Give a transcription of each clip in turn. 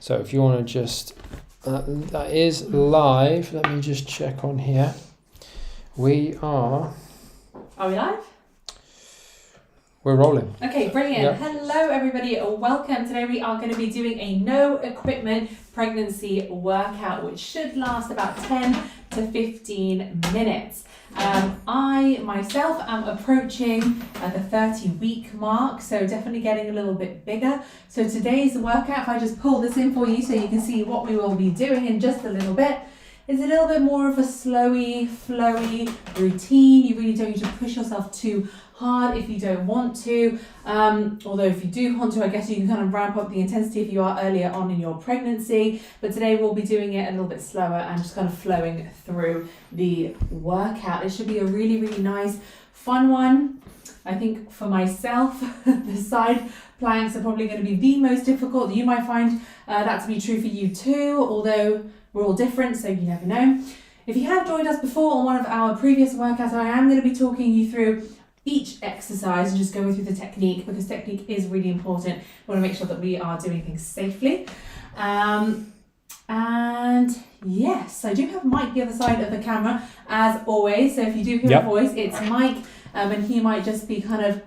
So if you want to just, that is live. Let me just check on here. We are. Are we live? We're rolling. Okay, brilliant. Yep. Hello everybody, welcome. Today we are going to be doing a no equipment pregnancy workout, which should last about 10 to 15 minutes. I myself am approaching the 30-week mark, so definitely getting a little bit bigger. So today's workout, if I just pull this in for you so you can see what we will be doing in just a little bit, is a little bit more of a flowy routine. You really don't need to push yourself too hard if you don't want to. Although if you do want to, I guess you can kind of ramp up the intensity if you are earlier on in your pregnancy. But today we'll be doing it a little bit slower and just kind of flowing through the workout. It should be a really nice, fun one. I think for myself, the side planks are probably going to be the most difficult. You might find that to be true for you too, although we're all different, so you never know. If you have joined us before on one of our previous workouts, I am going to be talking you through each exercise and just going through the technique, because technique is really important. We want to make sure that we are doing things safely. And yes, I do have Mike the other side of the camera as always. So if you do hear a voice, it's Mike, and he might just be kind of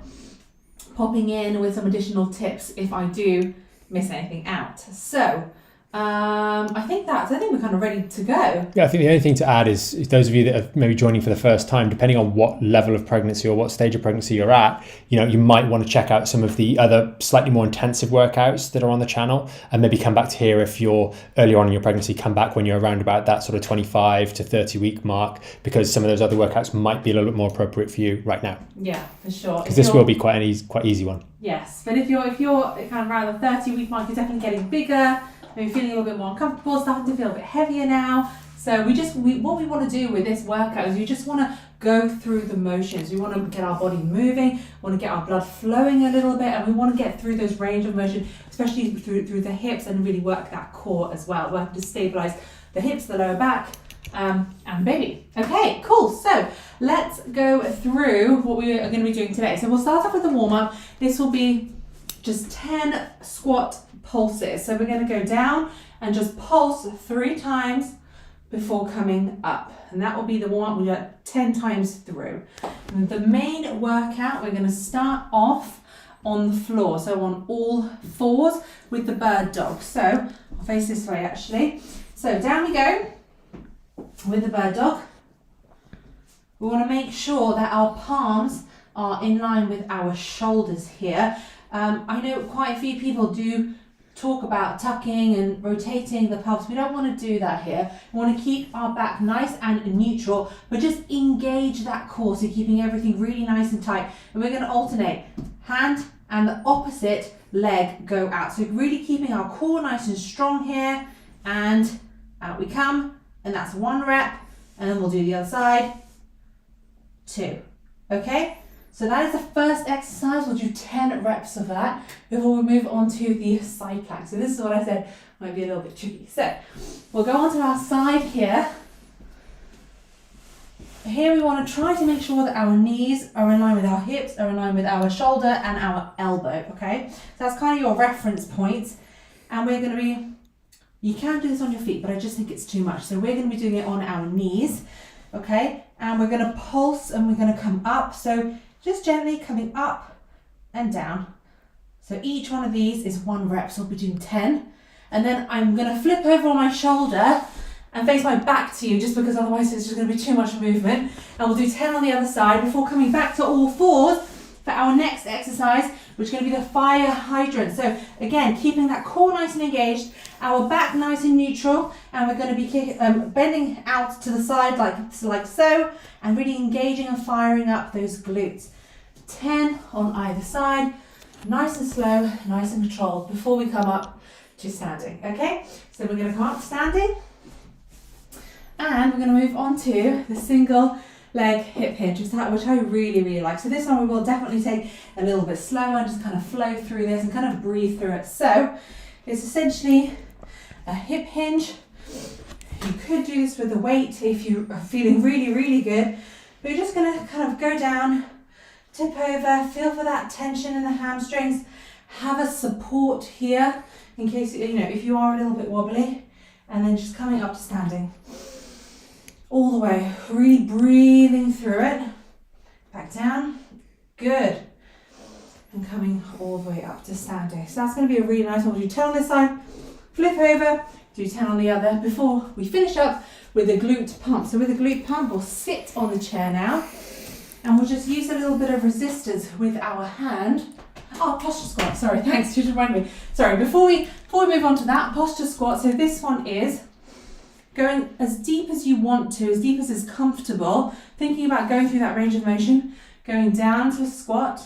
popping in with some additional tips if I do miss anything out. So I think we're kind of ready to go. Yeah, I think the only thing to add is those of you that are maybe joining for the first time, depending on what level of pregnancy or what stage of pregnancy you're at, you might want to check out some of the other slightly more intensive workouts that are on the channel, and maybe come back to here if you're earlier on in your pregnancy. Come back when you're around about that sort of 25 to 30 week mark, because some of those other workouts might be a little bit more appropriate for you right now. Yeah, for sure. Because this will be quite easy one. Yes, but if you're kind of around the 30 week mark, you're definitely getting bigger. Maybe feeling a little bit more uncomfortable, starting to feel a bit heavier now. So what we want to do with this workout is we just want to go through the motions. We want to get our body moving, want to get our blood flowing a little bit, and we want to get through those range of motion, especially through the hips, and really work that core as well. We'll have to stabilize the hips, the lower back, and the baby. Okay, cool. So let's go through what we are going to be doing today. So we'll start off with the warm-up. This will be just 10 squat pulses. So we're going to go down and just pulse 3 times before coming up. And that will be the warm-up. We'll do it 10 times through. And the main workout, we're going to start off on the floor. So on all fours with the bird dog. So I'll face this way actually. So down we go with the bird dog. We want to make sure that our palms are in line with our shoulders here. I know quite a few people do talk about tucking and rotating the pelvis. We don't want to do that here. We want to keep our back nice and neutral, but just engage that core, so keeping everything really nice and tight. And we're going to alternate hand and the opposite leg go out. So really keeping our core nice and strong here, and out we come, and that's 1 rep, and then we'll do the other side, 2. Okay? So that is the first exercise. We'll do 10 reps of that before we move on to the side plank. So this is what I said might be a little bit tricky. So we'll go on to our side here. Here we want to try to make sure that our knees are in line with our hips, are in line with our shoulder and our elbow, okay? So that's kind of your reference points. And we're going to be, you can do this on your feet, but I just think it's too much. So we're going to be doing it on our knees, okay? And we're going to pulse and we're going to come up. So just gently coming up and down. So each one of these is 1 rep, so we'll be doing 10. And then I'm going to flip over on my shoulder and face my back to you, just because otherwise it's just going to be too much movement. And we'll do 10 on the other side before coming back to all fours for our next exercise, which is going to be the fire hydrant. So again, keeping that core nice and engaged, our back nice and neutral, and we're going to be bending out to the side like so, and really engaging and firing up those glutes. 10 on either side, nice and slow, nice and controlled, before we come up to standing. Okay, so we're going to come up to standing, and we're going to move on to the single leg hip hinge, which I really like. So this one we will definitely take a little bit slower and just kind of flow through this and kind of breathe through it. So it's essentially a hip hinge. You could do this with a weight if you are feeling really good, but you're just going to kind of go down, tip over, feel for that tension in the hamstrings, have a support here in case, if you are a little bit wobbly, and then just coming up to standing. All the way, really breathing through it. Back down, good. And coming all the way up to standing. So that's going to be a really nice one. We'll do 10 on this side, flip over, do 10 on the other before we finish up with a glute pump. So with a glute pump, we'll sit on the chair now, and we'll just use a little bit of resistance with our hand. Oh, posture squat, sorry, thanks, you just reminded me. Sorry, before we move on to that, posture squat, so this one is going as deep as you want to, as deep as is comfortable, thinking about going through that range of motion, going down to a squat,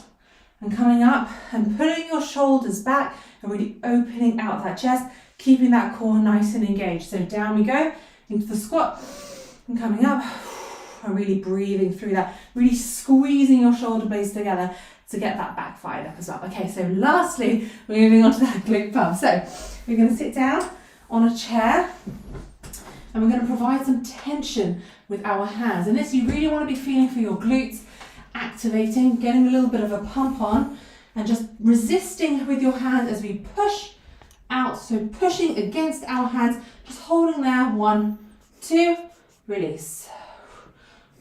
and coming up, and pulling your shoulders back, and really opening out that chest, keeping that core nice and engaged. So down we go, into the squat, and coming up, and really breathing through that, really squeezing your shoulder blades together to get that back fired up as well. Okay, so lastly, we're moving on to that glute pump. So we're going to sit down on a chair, and we're going to provide some tension with our hands. And this, you really want to be feeling for your glutes, activating, getting a little bit of a pump on, and just resisting with your hands as we push out. So pushing against our hands, just holding there. 1, 2, release.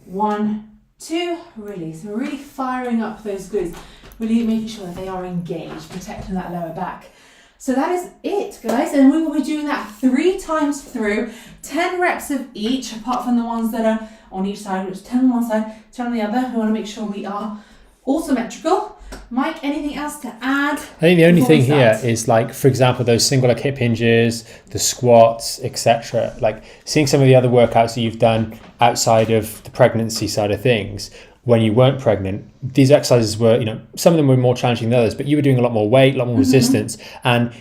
1, 2, release. We're really firing up those glutes, really making sure that they are engaged, protecting that lower back. So that is it, guys, and we will be doing that 3 times through, 10 reps of each, apart from the ones that are on each side, which is 10 on one side, 10 on the other. We want to make sure we are all symmetrical. Mike, anything else to add? I think the only thing here is, like, for example, those single leg hip hinges, the squats, etc. Like, seeing some of the other workouts that you've done outside of the pregnancy side of things, when you weren't pregnant, these exercises were, some of them were more challenging than others, but you were doing a lot more weight, a lot more resistance. And,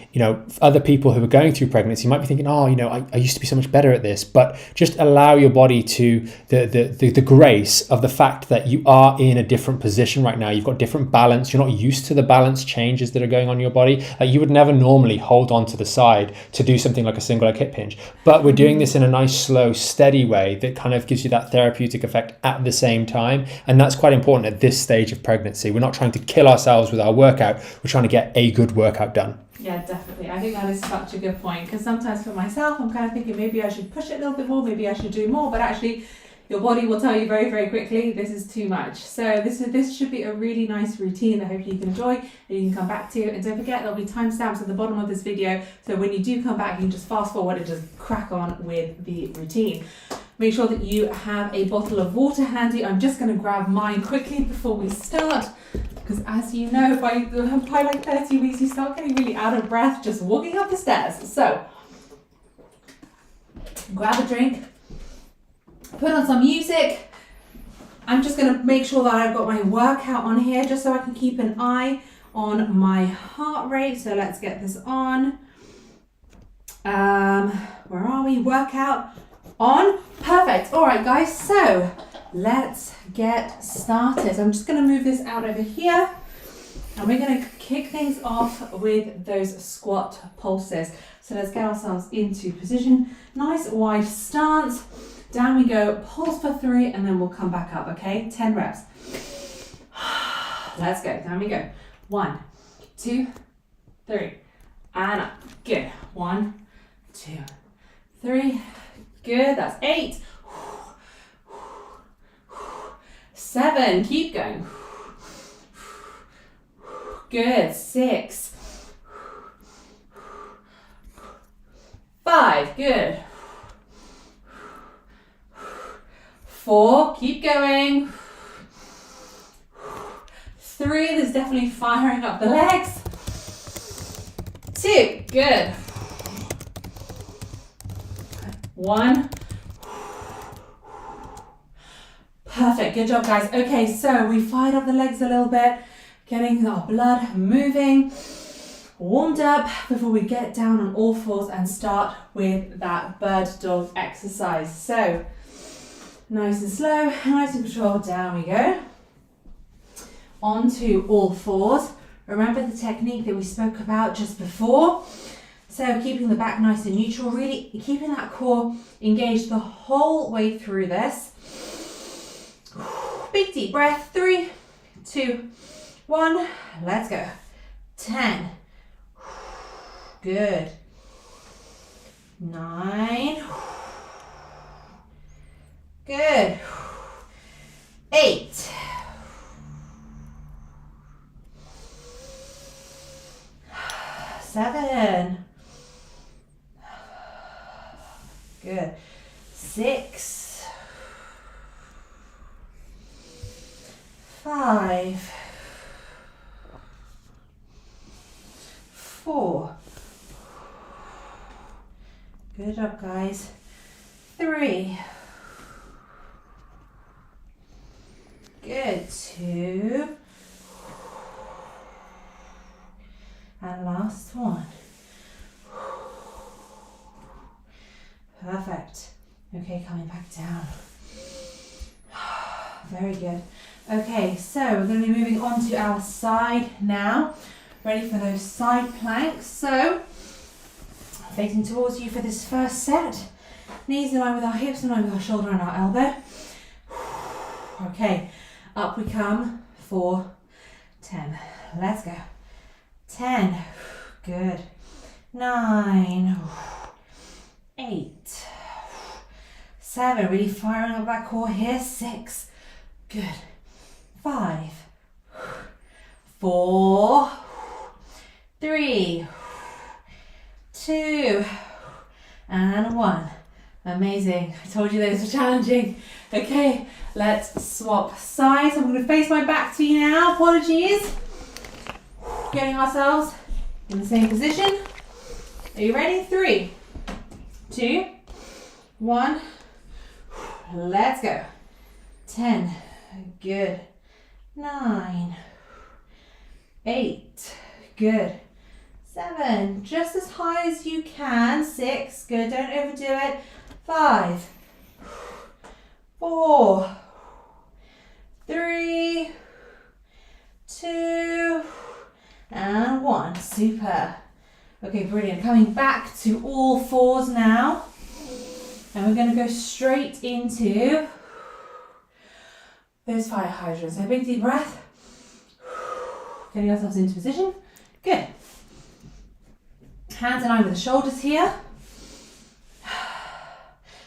other people who were going through pregnancy might be thinking, I used to be so much better at this. But just allow your body to the grace of the fact that you are in a different position right now. You've got different balance. You're not used to the balance changes that are going on in your body. Like, you would never normally hold on to the side to do something like a single leg hip hinge. But we're doing this in a nice, slow, steady way that kind of gives you that therapeutic effect at the same time. And that's quite important at this stage of pregnancy. We're not trying to kill ourselves with our workout. We're trying to get a good workout done. Yeah, definitely. I think that is such a good point, because sometimes for myself, I'm kind of thinking maybe I should push it a little bit more, maybe I should do more, but actually your body will tell you very, very quickly, this is too much. So this should be a really nice routine that hopefully you can enjoy and you can come back to. And don't forget, there'll be timestamps at the bottom of this video, so when you do come back, you can just fast forward and just crack on with the routine. Make sure that you have a bottle of water handy. I'm just going to grab mine quickly before we start, because as you know, by like 30 weeks, you start getting really out of breath just walking up the stairs. So grab a drink, put on some music. I'm just going to make sure that I've got my workout on here, just so I can keep an eye on my heart rate. So let's get this on. Where are we? Workout on. Perfect. All right, guys, so let's get started. So I'm just going to move this out over here, and we're going to kick things off with those squat pulses. So let's get ourselves into position. Nice wide stance. Down we go, pulse for 3, and then we'll come back up, okay? 10 reps. Let's go. Down we go. 1, 2, 3, and up. Good. 1, 2, 3. Good. That's 8. 7. Keep going. Good. 6. 5. Good. 4. Keep going. 3. There's definitely firing up the legs. 2. Good. 1. Perfect. Good job, guys. Okay, so we fired up the legs a little bit, getting our blood moving, warmed up before we get down on all fours and start with that bird dog exercise. So nice and slow, nice and controlled. Down we go. Onto all fours. Remember the technique that we spoke about just before. So keeping the back nice and neutral, really keeping that core engaged the whole way through this. Big deep breath. 3, 2, 1. Let's go. 10. Good. 9. Good. 8. 7. Good. 6. 5. 4. Good job, guys. 3. Good. 2. And last one. Perfect. Okay, coming back down. Very good. Okay, so we're going to be moving on to our side now. Ready for those side planks. So, facing towards you for this first set. Knees in line with our hips, in line with our shoulder and our elbow. Okay, up we come for 10. Let's go. 10. Good. 9. 8. 7. Really firing up that core here. 6. Good. 5. 4. 3. 2. And 1. Amazing. I told you those were challenging. Okay, let's swap sides. I'm going to face my back to you now. Apologies. Getting ourselves in the same position. Are you ready? 3, 2, 1. Let's go. 10. Good. 9. 8. Good. 7. Just as high as you can. 6. Good. Don't overdo it. 5. 4. 3. 2. And 1. Super. Okay, brilliant. Coming back to all fours now. And we're going to go straight into those fire hydrants. So big deep breath. Getting ourselves into position. Good. Hands in line with the shoulders here.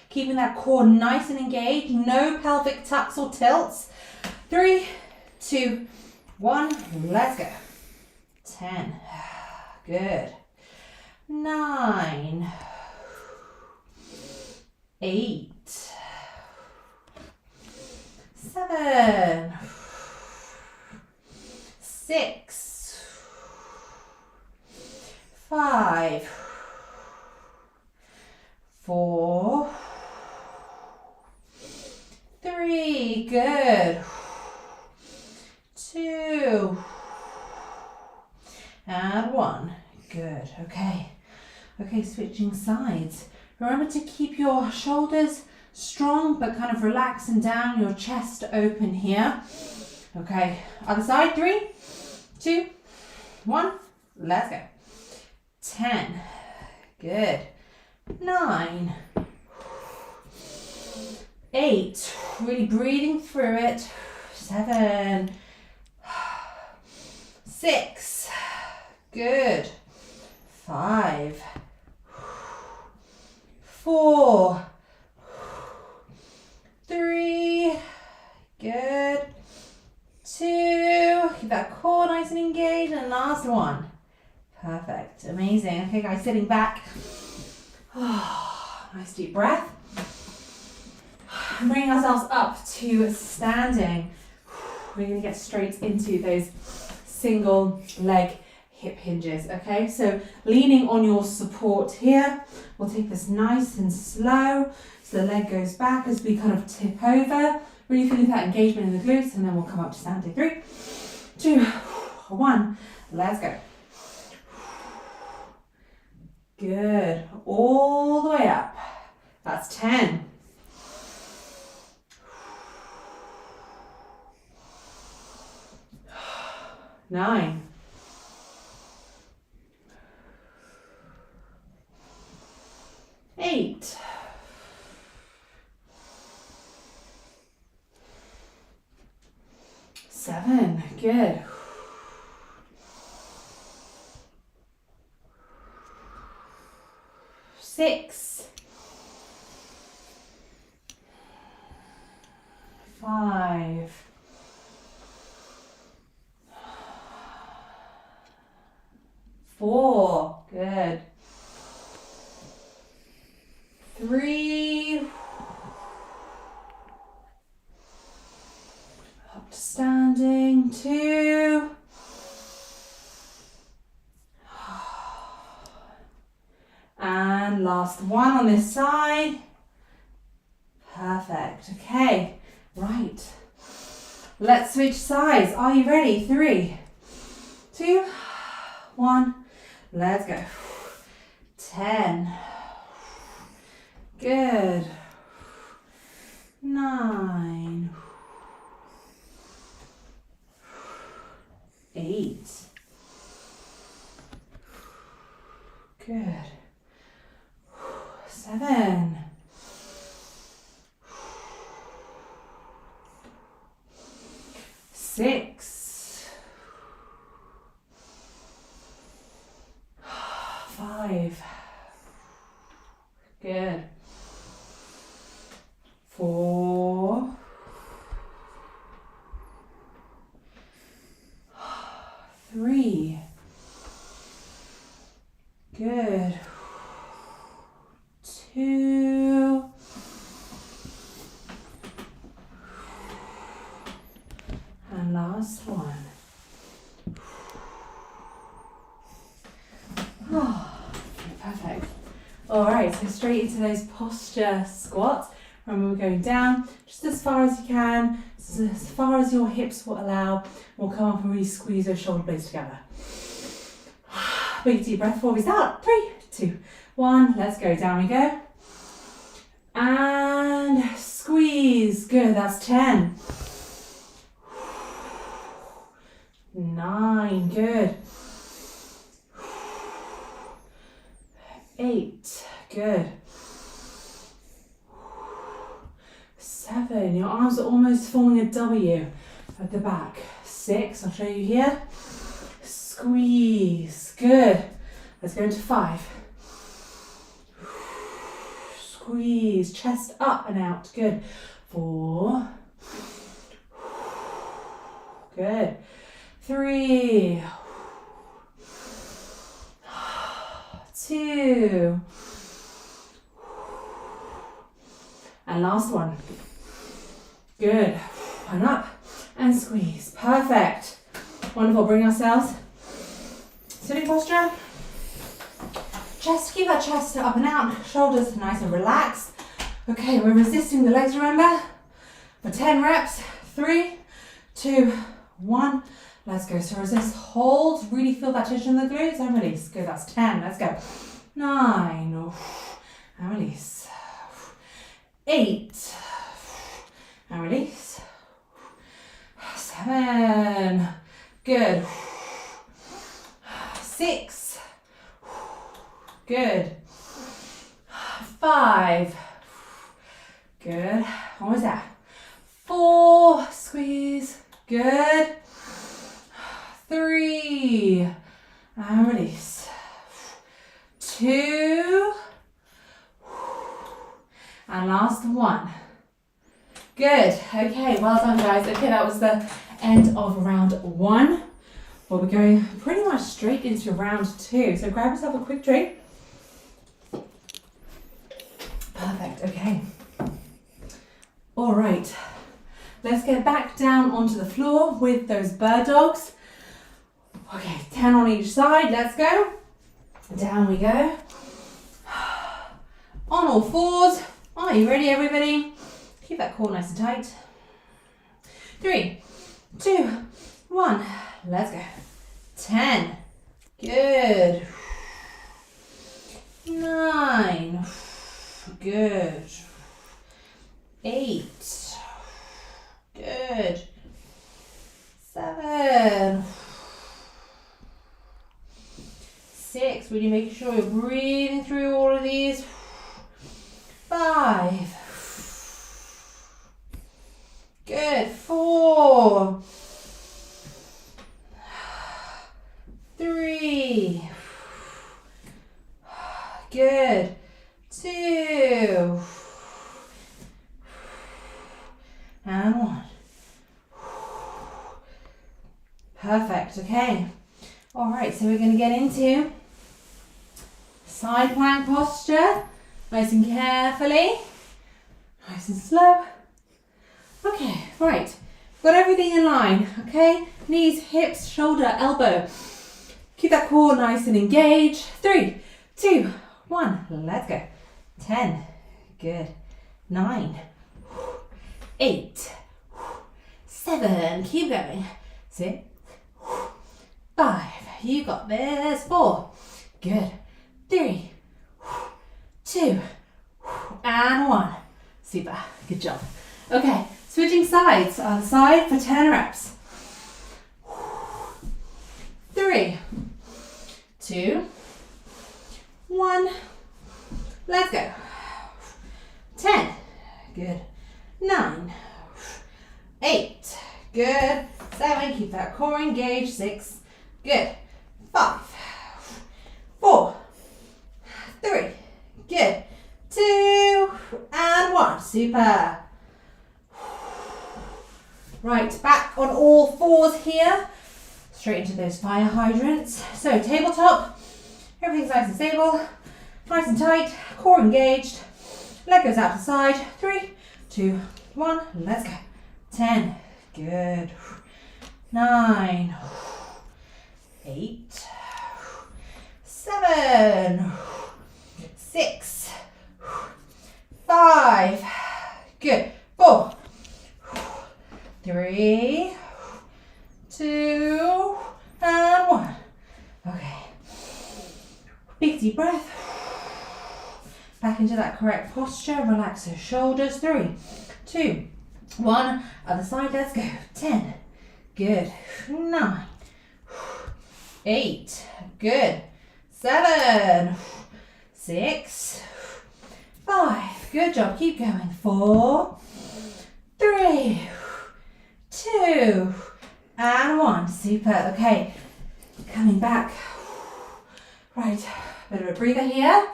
Keeping that core nice and engaged. No pelvic tucks or tilts. 3, 2, 1. Let's go. 10. Good. 9. 8. 7. 6. 5. 4. 3. Good. 2. And 1. Good. Okay. Okay, switching sides. Remember to keep your shoulders strong, but kind of relax and down, your chest open here. Okay, other side. 3, 2, 1. Let's go. 10. Good. 9. 8. Really breathing through it. 7. 6. Good. 5. 4. 3. Good. 2. Keep that core nice and engaged. And last one. Perfect. Amazing. Okay, guys, sitting back. Nice deep breath. And bringing ourselves up to standing. We're going to get straight into those single leg hip hinges. Okay, so leaning on your support here. We'll take this nice and slow. So the leg goes back as we kind of tip over. Really feeling that engagement in the glutes, and then we'll come up to standing. 3, 2, 1. Let's go. Good. All the way up. That's 10. 9. 8. 7. Good. 6, 5, 4, good, 3, up to standing, 2, and last one on this side. Perfect. Okay, right. Let's switch sides. Are you ready? 3, 2, 1. Let's go. 10. Good. 9. 8. Good. 7. 6. 5. Good. 4. 3. Good. 2. And last one. Oh, perfect. All right, so straight into those posture squats. Remember, we're going down just as far as you can, as far as your hips will allow. We'll come up and really squeeze those shoulder blades together. Big deep breath before we start. 3, 2, 1. Let's go. Down we go. And squeeze. Good. That's 10. 9. Good. 8. Good. 7. Your arms are almost forming a W at the back. 6. I'll show you here. Squeeze. Good. Let's go into 5. Squeeze. Chest up and out. Good. 4. Good. 3. 2. And last one. Good. And up and squeeze. Perfect. Wonderful. Bring ourselves. Sitting posture. Just keep that chest up and out. Shoulders nice and relaxed. Okay, we're resisting the legs, remember? For 10 reps. 3, 2, 1. Let's go. So resist, hold. Really feel that tension in the glutes and release. Good. That's 10. Let's go. 9. And release. 8. And release. 7. Good. 6. Good. 5. Good. What was that? 4. Squeeze. Good. 3. And release. 2. And last one. Good. Okay, well done, guys. Okay, that was the end of round 1. Well, we're going pretty much straight into round 2. So grab yourself a quick drink. Perfect. Okay. All right. Let's get back down onto the floor with those bird dogs. Okay, 10 on each side. Let's go. Down we go. On all fours. Are you ready, everybody? Keep that core nice and tight. 3, 2, 1. Let's go. 10. Good. 9. Good. 8. Good. 7. 6. Really making sure you're breathing through all of these. 5. Good. 4. 3. Good. 2, and 1. Perfect, okay. All right, so we're going to get into side plank posture, nice and carefully, nice and slow. Okay, right, got everything in line, okay? Knees, hips, shoulder, elbow. Keep that core nice and engaged. 3, 2, 1, let's go. 10, good. 9, 8, 7, keep going. 6, 5, you got this. 4, good. 3, 2, and 1. Super, good job. Okay, switching sides. Other side for 10 reps. 3, 2, 1. Let's go. 10, good. 9, 8, good. 7, keep that core engaged. 6, good. 5, 4, 3, good. 2, and 1. Super. Right, back on all fours here. Straight into those fire hydrants. So tabletop, everything's nice and stable, nice and tight, core engaged. Leg goes out to the side. 3, 2, 1, let's go. 10, good. 9, 8, 7, 6, 5, good. 4, 3, 2, and 1. Okay. Big deep breath. Back into that correct posture. Relax those shoulders. 3, 2, 1. Other side. Let's go. 10. Good. 9, 8. Good. 7, 6, 5. Good job. Keep going. 4, 3, 2, and 1. Super. Okay. Coming back. Right. Bit of a breather here.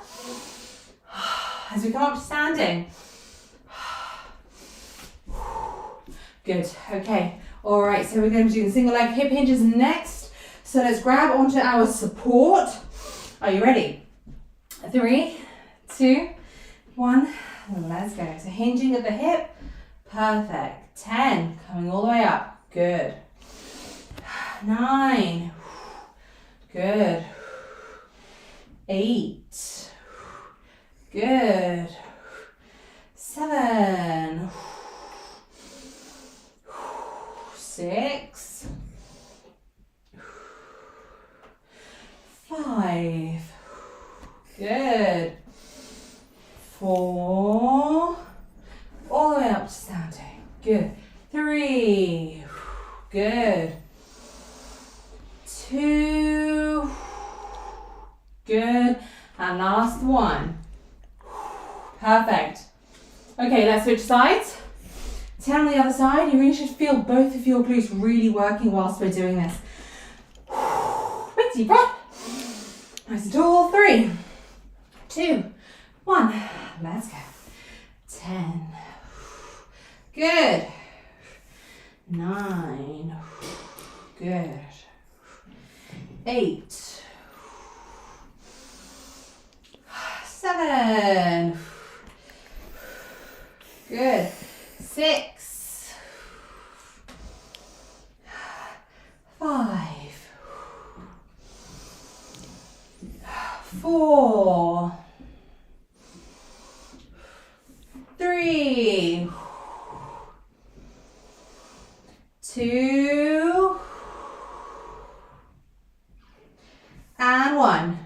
As we come up to standing. Good. Okay. All right. So we're going to be doing single leg hip hinges next. So let's grab onto our support. Are you ready? 3, 2, 1. Let's go. So hinging at the hip. Perfect. 10. Coming all the way up. Good. 9. Good. 8. Good. 7. 6. 5. Good. 4. All the way up to standing. Good. 3. Good. 2. Good. And last one. Perfect. Okay, let's switch sides. 10 on the other side. You really should feel both of your glutes really working whilst we're doing this. Big deep breath. Nice and tall. 3, 2, 1. Let's go. 10. Good. 9. Good. 8. 7. Good. 6. 5. 4. 3. 2. And 1.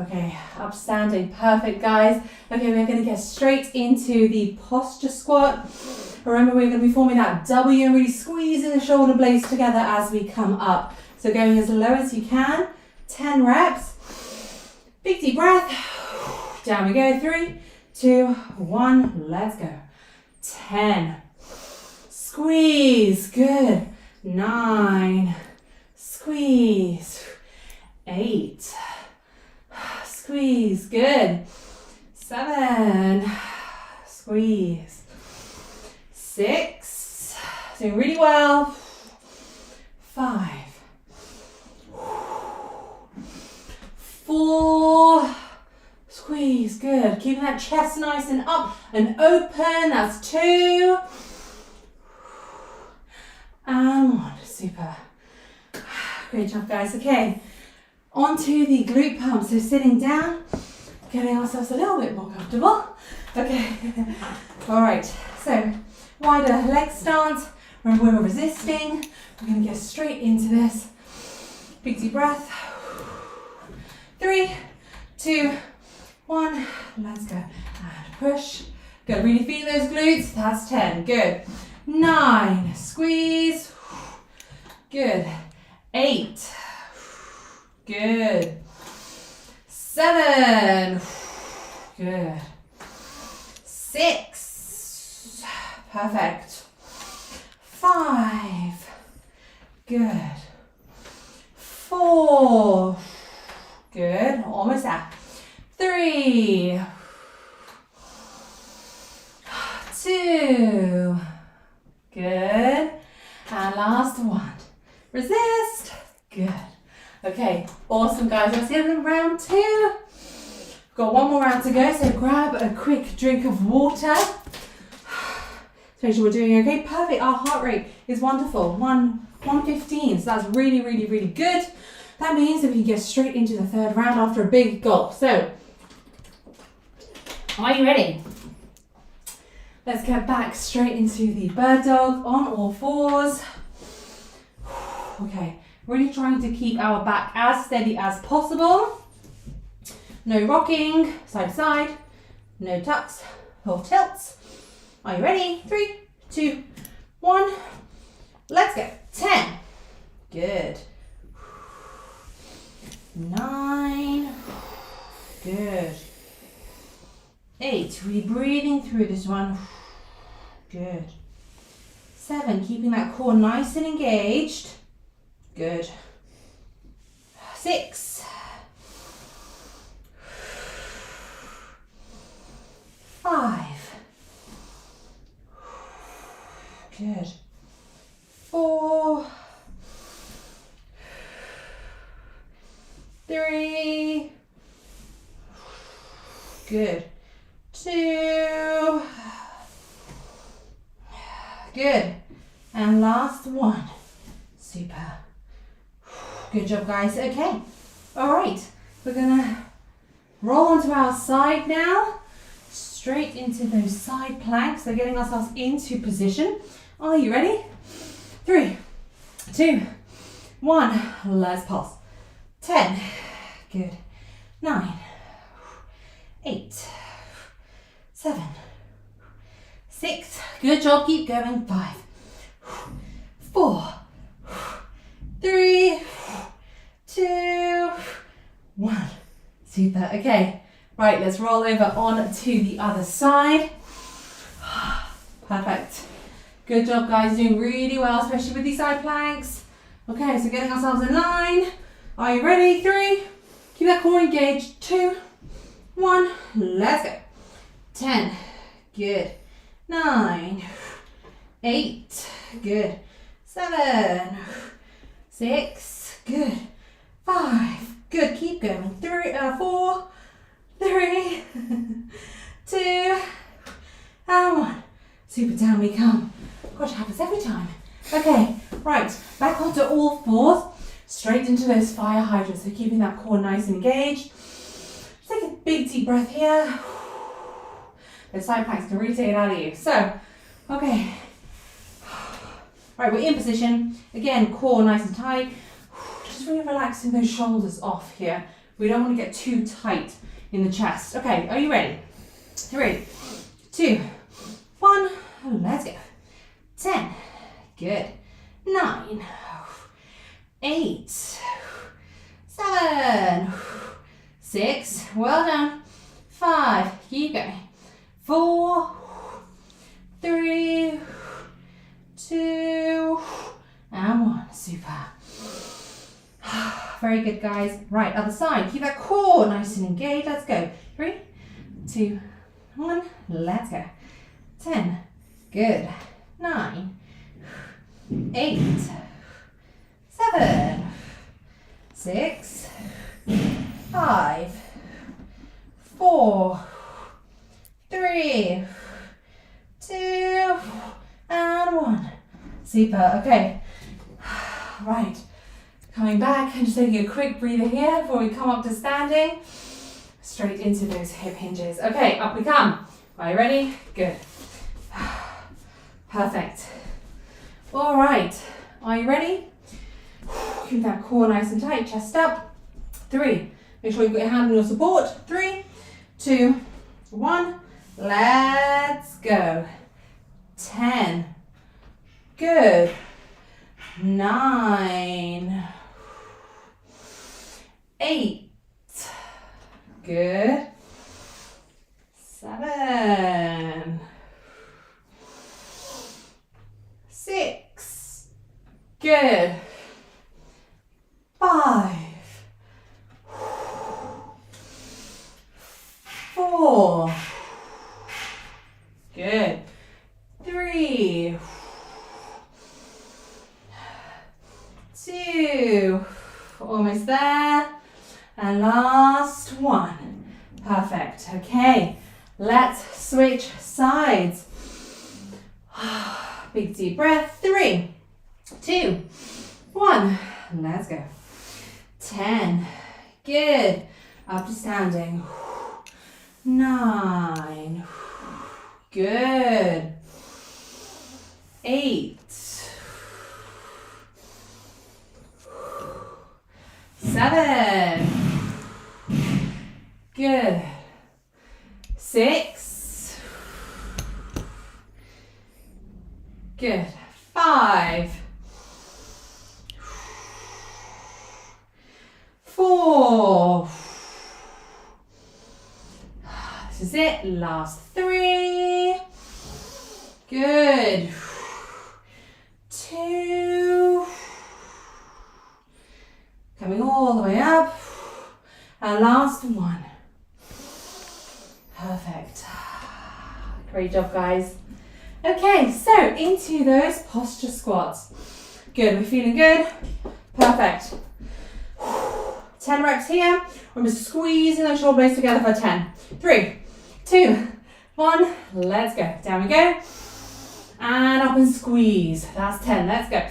Okay, upstanding. Perfect, guys. Okay, we're going to get straight into the posture squat. Remember, we're going to be forming that W and really squeezing the shoulder blades together as we come up. So going as low as you can. 10 reps. Big deep breath. Down we go. 3, 2, 1. Let's go. 10. Squeeze. Good. 9. Squeeze. 8. squeeze, good. 7, squeeze. 6, doing really well. 5, 4, squeeze, good. Keeping that chest nice and up and open, that's 2. And 1, super. Great job, guys. Okay, onto the glute pump. So sitting down, getting ourselves a little bit more comfortable. Okay, all right. So wider leg stance. When we're resisting, we're going to get straight into this. Big deep breath. 3, 2, 1. Let's go. And push. Good. Really feel those glutes. That's 10. Good. 9. Squeeze. Good. 8. Good. 7. Good. 6. Perfect. 5. Good. 4. Good. Almost there. 3. 2. Good. And last one. Resist. Good. Okay. Awesome, guys. Let's get in round 2. We've got one more round to go, so grab a quick drink of water. So make sure we're doing okay. Perfect. Our heart rate is wonderful. 115. So that's really, really, really good. That means that we can get straight into the 3rd round after a big goal. So, are you ready? Let's get back straight into the bird dog on all 4s. Okay, really trying to keep our back as steady as possible. No rocking, side to side, no tucks or tilts. Are you ready? 3, 2, 1. Let's go. 10. Good. 9. Good. 8. Really breathing through this one. Good. 7. Keeping that core nice and engaged. Good. 6. 5. Good. 4. 3. Good. 2. Good. And last one. Super. Good job, guys. Okay. All right. We're gonna roll onto our side now. Straight into those side planks. So getting ourselves into position. Are you ready? 3, 2, 1. Let's pause. 10. Good. 9. 8. 7. 6. Good job. Keep going. 5. 4. 3. 2. 1. Super. Okay. Right. Let's roll over on to the other side. Perfect. Good job, guys. Doing really well, especially with these side planks. Okay. So getting ourselves in line. Are you ready? 3. Keep that core engaged. 2. 1. Let's go. 10. Good. 9. 8. Good. 7. 6. Good. 5. Good. Keep going. 4. 3. 2. And 1. Super. Down we come. Gosh, it happens every time. Okay. Right. Back onto all 4s. Straight into those fire hydrants. So keeping that core nice and engaged. Take a big deep breath here. Those side planks can really take it out of you. So, okay. Right, we're in position. Again, core nice and tight. Just really relaxing those shoulders off here. We don't want to get too tight in the chest. Okay, are you ready? 3, 2, 1. Let's go. 10. Good. 9. 8. 7. 6. Well done. 5. Keep going. 4. 3. 2. And 1. Super. Very good, guys. Right, other side. Keep that core nice and engaged. Let's go. 3, 2, 1. Let's go. 10. Good. 9, 8, 7, 6, 5, 4, 3, 2, and 1. Super. Okay. Right. Coming back and just taking a quick breather here before we come up to standing. Straight into those hip hinges. Okay, up we come. Are you ready? Good. Perfect. All right. Are you ready? Keep that core nice and tight. Chest up. 3. Make sure you've got your hand on your support. 3, 2, 1. Let's go. 10. Good. 9. 8. Good. 7. 6. Good. 5. 4. Good. 3. 2. Almost there. And last one. Perfect. Okay. Let's switch sides. Big deep breath. 3, 2, 1. Let's go. 10. Good. Up to standing. 9. Good. 8. 7. Good. 6. Good. 5. 4. This is it. Last 3. Good. 2. Coming all the way up. And last one. Perfect. Great job, guys. Okay, so into those posture squats. Good, we're feeling good. Perfect. 10 reps here. We're just squeezing those shoulder blades together for 10. 3, 2, 1. Let's go. Down we go. And up and squeeze. That's 10. Let's go.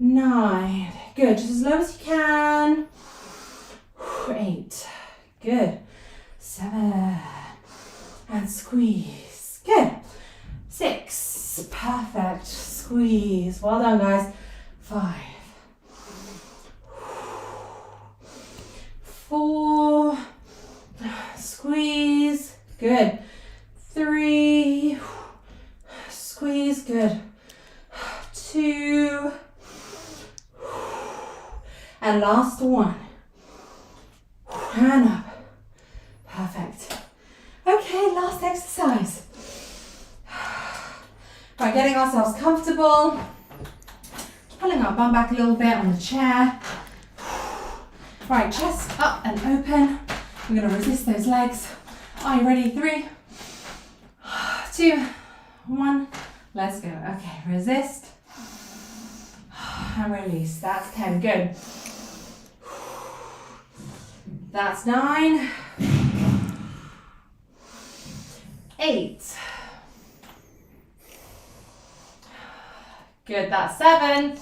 9. Good. Just as low as you can. 8. Good. 7. And squeeze. Good. 6. Perfect. Squeeze. Well done, guys. 5. 4. Squeeze. Good. 3. Squeeze. Good. 2. And last one. And up. Perfect. Okay, last exercise. Right, getting ourselves comfortable. Pulling our bum back a little bit on the chair. Right, chest up and open. We're going to resist those legs. Are you ready? 3, 2, 1. Let's go. Okay, resist. And release. That's 10. Good. That's 9. 8. Good. That's 7.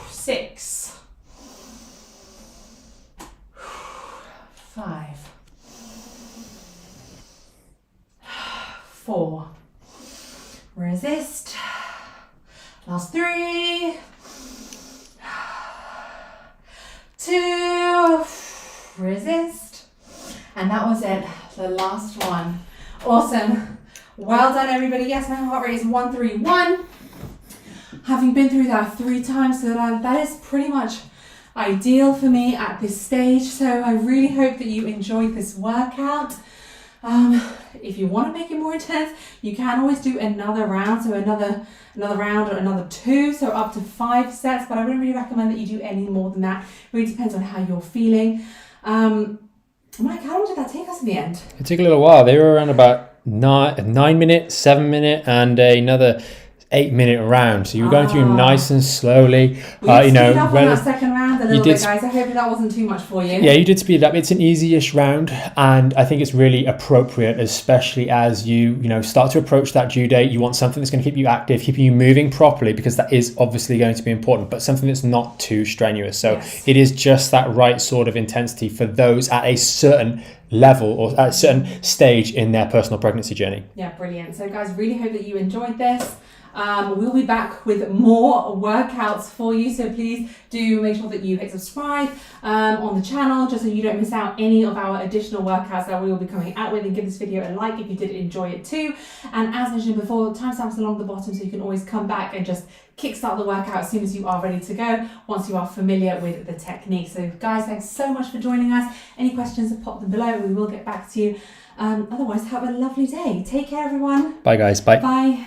6. 5. 4. Resist. Last 3. 2. Resist. And that was it. The last one. Awesome. Well done, everybody. Yes, my heart rate is 131. Having been through that 3 times, so that is pretty much ideal for me at this stage. So I really hope that you enjoyed this workout. If you want to make it more intense, you can always do another round, so another round or another 2, so up to 5 sets, but I wouldn't really recommend that you do any more than that. It really depends on how you're feeling. Mike, how long did that take us in the end? It took a little while. They were around about 9 minutes, 7 minute, and another 8-minute round. So you were going through nice and slowly. You know, up on that second round a little bit, guys. I hope that wasn't too much for you. Yeah, you did speed it up. It's an easy-ish round, and I think it's really appropriate, especially as you start to approach that due date. You want something that's going to keep you active, keeping you moving properly, because that is obviously going to be important, but something that's not too strenuous. So it is just that right sort of intensity for those at a certain level or at a certain stage in their personal pregnancy journey. Yeah, brilliant. So guys, really hope that you enjoyed this. We'll be back with more workouts for you, so please do make sure that you hit subscribe on the channel, just so you don't miss out any of our additional workouts that we will be coming out with, and give this video a like if you did enjoy it too. And as mentioned before, timestamps along the bottom, so you can always come back and just kickstart the workout as soon as you are ready to go, once you are familiar with the technique. So guys, thanks so much for joining us. Any questions, pop them below, we will get back to you. Otherwise, have a lovely day. Take care, everyone. Bye guys. Bye. Bye.